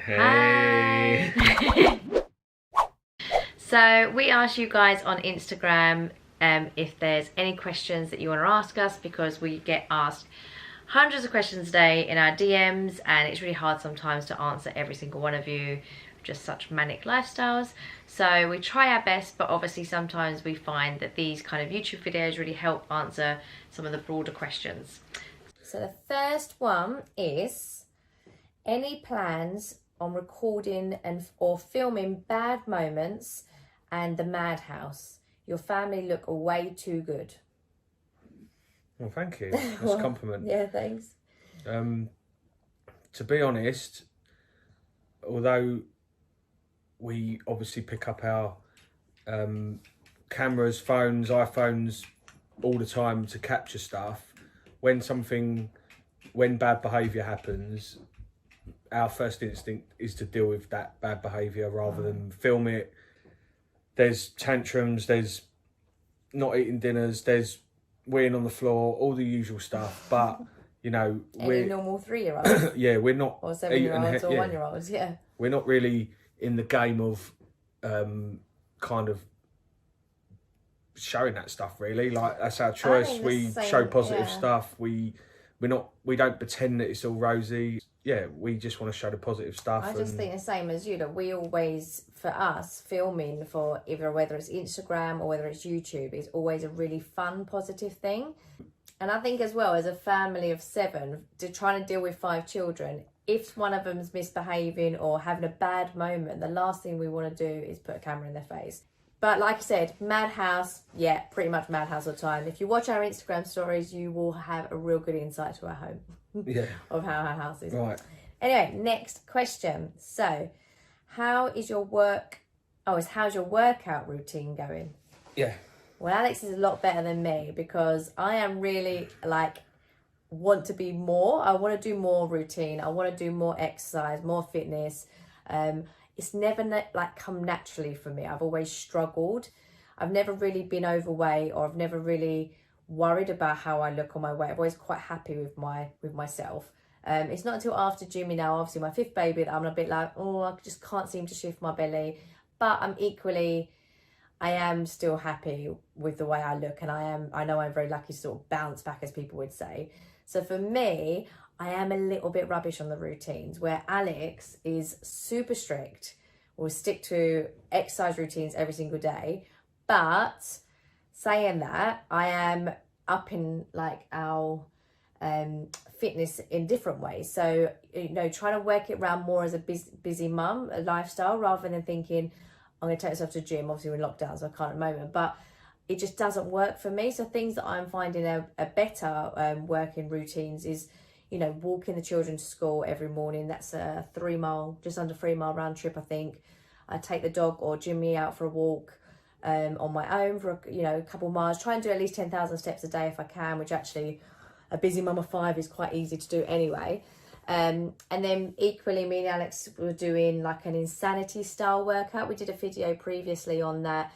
Hey. Hi. So we asked you guys on Instagram if there's any questions that you want to ask us, because we get asked hundreds of questions a day in our DMs and it's really hard sometimes to answer every single one of you, just such manic lifestyles. So we try our best, but obviously sometimes we find that these kind of YouTube videos really help answer some of the broader questions. So the first one is, any plans on recording or filming bad moments and the madhouse? Your family look way too good. Well, thank you. That's a compliment. Yeah, thanks. To be honest, although we obviously pick up our cameras, phones, iPhones all the time to capture stuff, when bad behaviour happens, our first instinct is to deal with that bad behaviour rather than film it. There's tantrums, there's not eating dinners, there's weeing on the floor, all the usual stuff. But, you know, we're normal 3-year-olds. Yeah, we're not. Or 7-year-olds or 1-year-olds, yeah. We're not really in the game of kind of showing that stuff, really. Like, that's our choice. We show positive stuff. We don't pretend that it's all rosy. Yeah, we just want to show the positive stuff. I just think the same as you, that we always, for us, filming for either whether it's Instagram or whether it's YouTube, is always a really fun, positive thing. And I think as well, as a family of 7, trying to deal with 5 children, if one of them's misbehaving or having a bad moment, the last thing we want to do is put a camera in their face. But like I said, madhouse, yeah, pretty much madhouse all the time. If you watch our Instagram stories, you will have a real good insight to our home. Yeah. Of how our house is. Right. Anyway, next question. So, how's your workout routine going? Yeah. Well, Alex is a lot better than me, because I am really want to be more. I want to do more routine. I want to do more exercise, more fitness. It's never come naturally for me. I've always struggled. I've never really been overweight, or I've never really worried about how I look on my weight. I'm always quite happy with myself. It's not until after gymming now, obviously my 5th baby, that I'm a bit like, oh, I just can't seem to shift my belly. But I am still happy with the way I look, and I know I'm very lucky to sort of bounce back, as people would say. So for me, I am a little bit rubbish on the routines, where Alex is super strict, will stick to exercise routines every single day. But saying that, I am up in our fitness in different ways. So, you know, trying to work it around more as a busy mum, a lifestyle, rather than thinking, I'm going to take myself to the gym. Obviously we're in lockdown, so I can't at the moment, but it just doesn't work for me. So things that I'm finding a better working routines is, you know, walking the children to school every morning. That's a 3-mile, just under 3-mile round trip, I think. I take the dog or Jimmy out for a walk on my own for a couple miles. Try and do at least 10,000 steps a day if I can, which actually a busy mum of 5 is quite easy to do anyway. And then equally, me and Alex were doing like an insanity style workout. We did a video previously on that.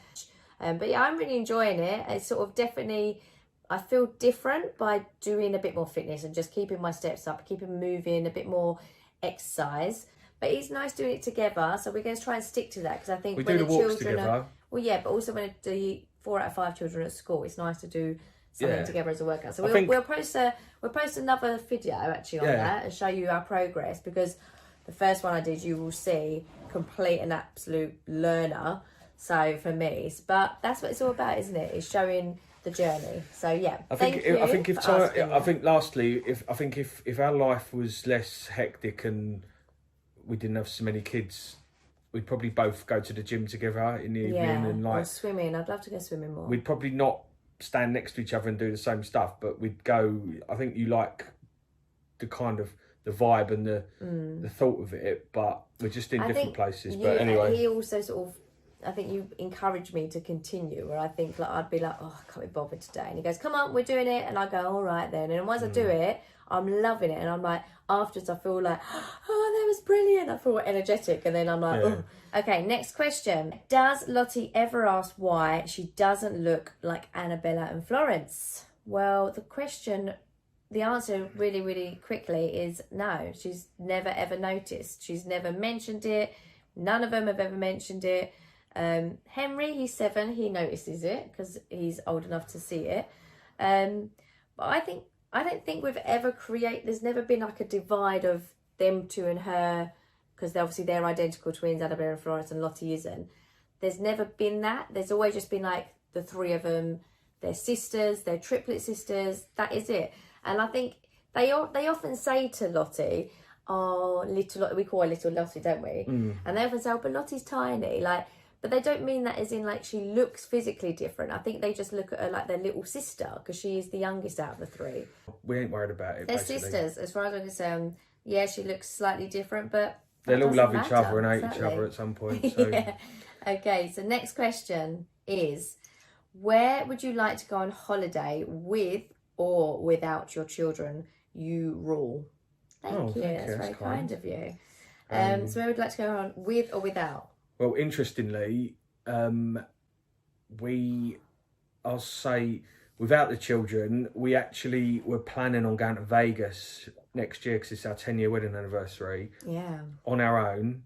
But yeah, I'm really enjoying it. It's sort of definitely, I feel different by doing a bit more fitness and just keeping my steps up, keeping moving, a bit more exercise. But it's nice doing it together. So we're going to try and stick to that, because I think we when do the walks children together. Well, yeah, but also when the 4 out of 5 children are at school, it's nice to do something together as a workout. So we'll post another video actually on that and show you our progress, because the first one I did, you will see, complete and absolute learner. So for me, but that's what it's all about, isn't it? It's showing the journey. So yeah, lastly, if our life was less hectic and we didn't have so many kids, we'd probably both go to the gym together in the evening and or swimming. I'd love to go swimming more. We'd probably not stand next to each other and do the same stuff, but we'd go. I think you like the kind of the vibe and the thought of it, but we're just in different places. But anyway, he also sort of, I think you encouraged me to continue, where I think I'd be like, oh, I can't be bothered today, and he goes, come on, we're doing it, and I go, all right then. And once I do it, I'm loving it, and I'm like, afterwards I feel like, oh, that was brilliant. I feel energetic, and then I'm like, oh. Okay, next question. Does Lottie ever ask why she doesn't look like Annabella and Florence? Well, the question the answer really, really quickly is no. She's never ever noticed. She's never mentioned it. None of them have ever mentioned it. Henry, he's 7. He notices it because he's old enough to see it. But I don't think we've ever there's never been like a divide of them two and her, because obviously they're identical twins, Annabelle and Florence, and Lottie isn't. There's never been that. There's always just been like the 3 of them. They're sisters, they're triplet sisters. That is it. And I think they often say to Lottie, oh, little Lottie, we call her little Lottie, don't we? And they often say, oh, but Lottie's tiny. Like, but they don't mean that as in like she looks physically different. I think they just look at her like their little sister, because she is the youngest out of the 3. We ain't worried about it. They're basically sisters, as far as I'm concerned. Yeah, she looks slightly different, but they'll all love each other and hate exactly. each other at some point. So. Yeah. Okay, so next question is, where would you like to go on holiday with or without your children? You rule. Thank you. That's very kind of you. So where would you like to go on with or without? Well, interestingly, I'll say without the children, we actually were planning on going to Vegas next year because it's our 10-year wedding anniversary. Yeah. On our own.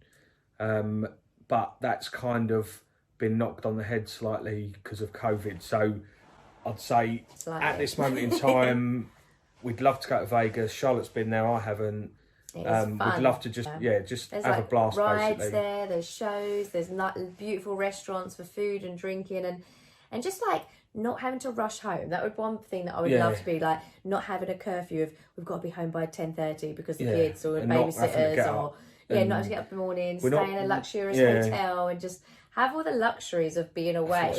But that's kind of been knocked on the head slightly because of COVID. So I'd say at this moment in time, we'd love to go to Vegas. Charlotte's been there, I haven't. We'd love to just there's have a blast. Rides basically. there's shows, there's beautiful restaurants for food and drinking, and just like not having to rush home. That would be one thing that I would love to be like, not having a curfew of we've got to be home by 10:30 because the kids or babysitters or not having to get up in the morning, stay in a luxurious hotel and just have all the luxuries of being away.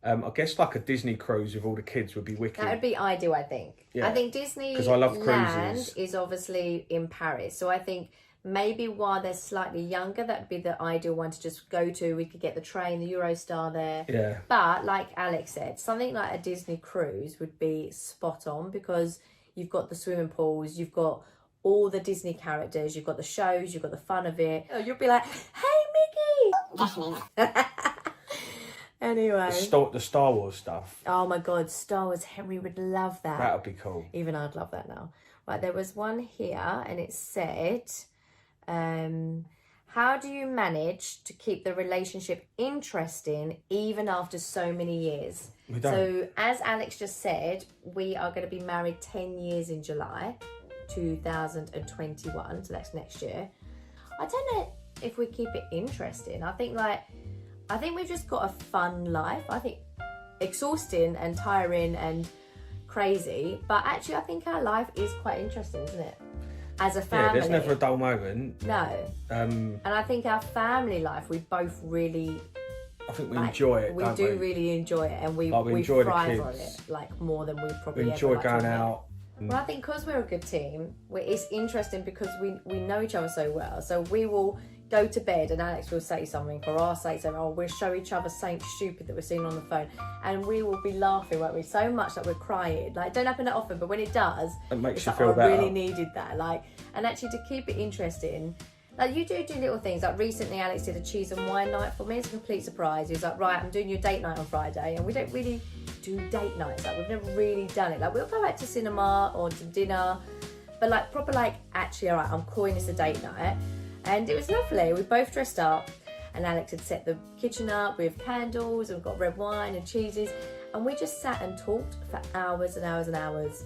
I guess like a Disney cruise with all the kids would be wicked. That would be ideal, I think. Yeah. I think Disneyland is obviously in Paris. So I think maybe while they're slightly younger, that would be the ideal one to just go to. We could get the train, the Eurostar there. Yeah. But like Alex said, something like a Disney cruise would be spot on, because you've got the swimming pools, you've got all the Disney characters, you've got the shows, you've got the fun of it. Oh, you'll be like, hey, Mickey! Definitely. Anyway. The Star Wars stuff. Oh my God, Star Wars. Henry would love that. That would be cool. Even I'd love that now. Right, there was one here and it said, how do you manage to keep the relationship interesting even after so many years? We don't. So as Alex just said, we are going to be married 10 years in July 2021. So that's next year. I don't know if we keep it interesting. I think we've just got a fun life. I think exhausting and tiring and crazy, but actually I think our life is quite interesting, isn't it? As a family. Yeah, there's never a dull moment. No. And I think our family life, we both really... I think we enjoy it, we really enjoy it, and we enjoy thrive the on kids. it, like more than we probably We enjoy ever going out. Well, I think because we're a good team, it's interesting because we know each other so well. So we will go to bed and Alex will say something, or I'll say something, or we'll show each other something stupid that we're seeing on the phone, and we will be laughing, won't we? So much that we're crying. Like, it don't happen that often, but when it does, it makes you like, feel better. I really needed that. Like, and actually to keep it interesting, like you do little things. Like recently, Alex did a cheese and wine night for me. It's a complete surprise. He was like, right, I'm doing your date night on Friday, and we don't really do date nights. Like, we've never really done it. Like, we'll go out to cinema or to dinner, but like proper, like, actually, all right, I'm calling this a date night. And it was lovely. We both dressed up, and Alex had set the kitchen up with candles, and we've got red wine and cheeses, and we just sat and talked for hours and hours and hours.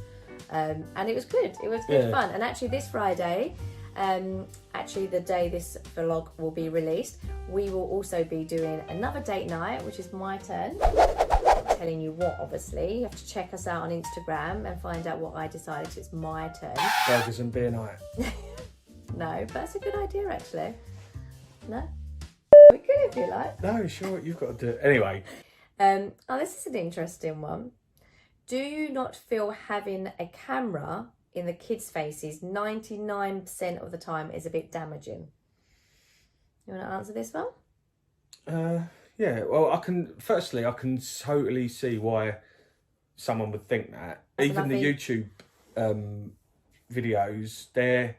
And it was good. It was good fun. And actually this Friday, actually the day this vlog will be released, we will also be doing another date night, which is my turn. I'm telling you what, obviously. You have to check us out on Instagram and find out what I decided, 'cause it's my turn. Burgers and beer night. No, but that's a good idea, actually. No? We could if you like. No, sure, you've got to do it. Anyway. Oh, this is an interesting one. Do you not feel having a camera in the kids' faces 99% of the time is a bit damaging? You want to answer this one? Yeah, well, I can totally see why someone would think that. Even the YouTube videos, they're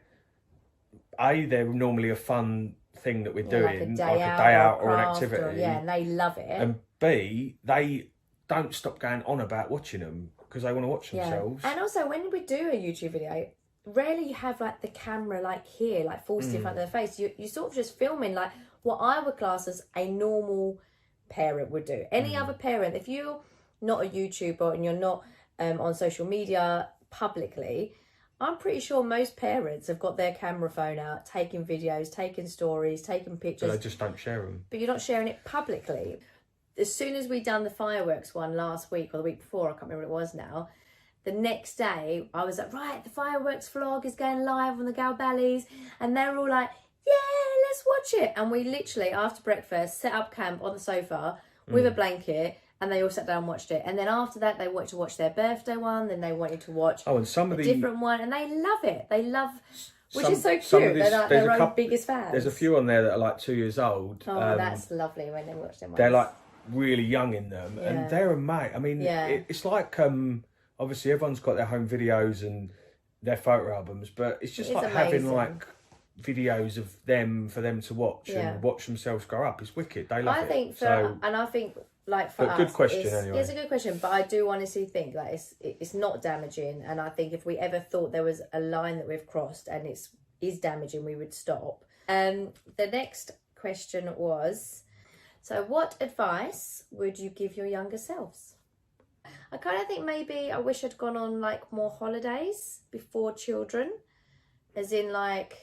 normally a fun thing that we're doing, like a day out or an activity. And they love it. And B, they don't stop going on about watching them. because they want to watch themselves. And also, when we do a YouTube video, rarely you have like the camera like here, like full stiff under the face. You sort of just filming like what I would class as a normal parent would do. Any other parent, if you're not a YouTuber and you're not on social media publicly, I'm pretty sure most parents have got their camera phone out, taking videos, taking stories, taking pictures. But they just don't share them. But you're not sharing it publicly. As soon as we done the fireworks one last week or the week before, I can't remember what it was now, the next day I was like, right, the fireworks vlog is going live on the Galballies, and they're all like, yeah, let's watch it. And we literally, after breakfast, set up camp on the sofa with a blanket, and they all sat down and watched it. And then after that, they wanted to watch their birthday one, then they wanted to watch and some of a the different one, and they love it. They love, which is so cute. They're like their own biggest fans. There's a few on there that are like 2 years old. Oh, that's lovely when they watch them. They're like really young in them, and they're amazing. I mean, it's like obviously everyone's got their home videos and their photo albums, but it's just like having like videos of them for them to watch and watch themselves grow up. It's wicked. They love it. I think like for us, good question anyway. It's a good question, but I do honestly think that it's not damaging, and I think if we ever thought there was a line that we've crossed and it is damaging, we would stop. The next question was, so what advice would you give your younger selves? I kind of think maybe I wish I'd gone on like more holidays before children, as in like,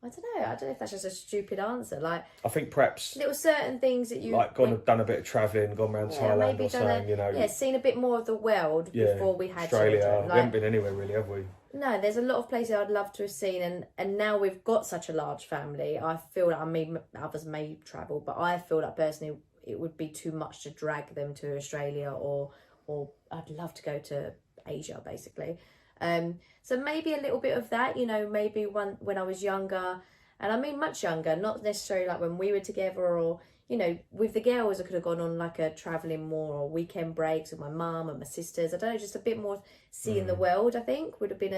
I don't know if that's just a stupid answer. Like, I think perhaps little certain things that you like done a bit of travelling, gone around Thailand or something, seen a bit more of the world before we had Australia. children. We haven't been anywhere really, have we? No, there's a lot of places I'd love to have seen, and now we've got such a large family. I feel that others may travel, but I feel that personally it would be too much to drag them to Australia or I'd love to go to Asia basically. So maybe a little bit of that, maybe when I was younger, and I mean much younger, not necessarily like when we were together, or with the girls I could have gone on like a travelling more or weekend breaks with my mum and my sisters. I don't know, just a bit more seeing the world, I think would have been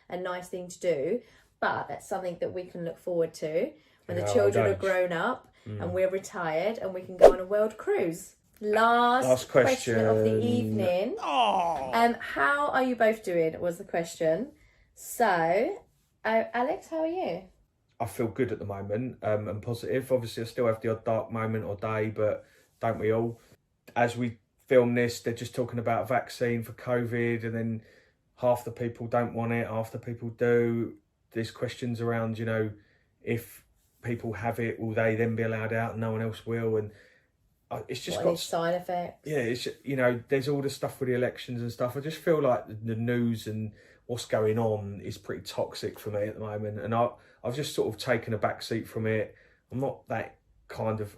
a nice thing to do. But that's something that we can look forward to when the children are grown up and we're retired and we can go on a world cruise. Last question of the evening. How are you both doing was the question. So, Alex, how are you? I feel good at the moment and positive. Obviously, I still have the odd dark moment or day, but don't we all? As we film this, they're just talking about a vaccine for COVID, and then half the people don't want it, half the people do. There's questions around, if people have it, will they then be allowed out and no one else will? And it's just got side effects. Yeah, it's there's all the stuff with the elections and stuff. I just feel like the news and what's going on is pretty toxic for me at the moment, and I've just sort of taken a back seat from it. I'm not that kind of,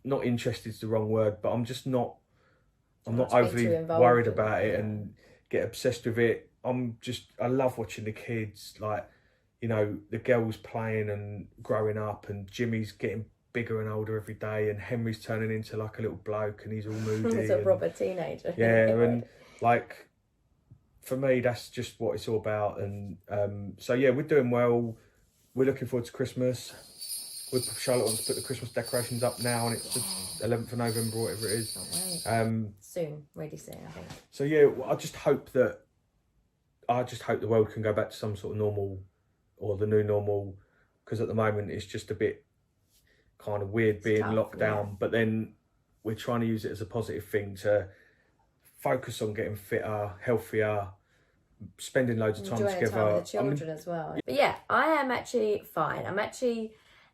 not interested is the wrong word, but I'm not overly worried about it and get obsessed with it. I love watching the kids, like the girls playing and growing up, and Jimmy's getting bigger and older every day, and Henry's turning into like a little bloke and he's all moody. He's a proper teenager. Yeah, and like for me that's just what it's all about. And so yeah, we're doing well. We're looking forward to Christmas. Charlotte wants to put the Christmas decorations up now, and it's the 11th of November, whatever it is. Soon, really soon, I think. So yeah, I just hope the world can go back to some sort of normal, or the new normal, because at the moment it's just a bit kind of weird being locked down, but then we're trying to use it as a positive thing to focus on getting fitter, healthier, spending loads of time together. Time with the children as well. But yeah, I am actually fine. I'm actually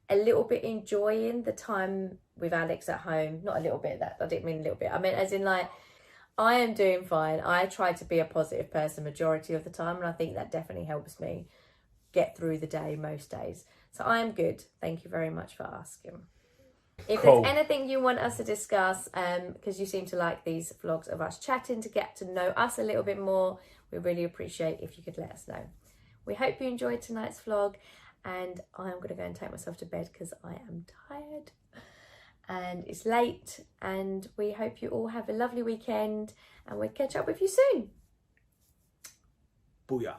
a little bit enjoying the time with Alex at home. Not a little bit, that I didn't mean a little bit. I meant as in like, I am doing fine. I try to be a positive person majority of the time, and I think that definitely helps me get through the day most days. So I am good. Thank you very much for asking. If there's anything you want us to discuss, because you seem to like these vlogs of us chatting to get to know us a little bit more, we really appreciate if you could let us know. We hope you enjoyed tonight's vlog, and I'm going to go and take myself to bed because I am tired and it's late, and we hope you all have a lovely weekend, and we'll catch up with you soon. Booyah.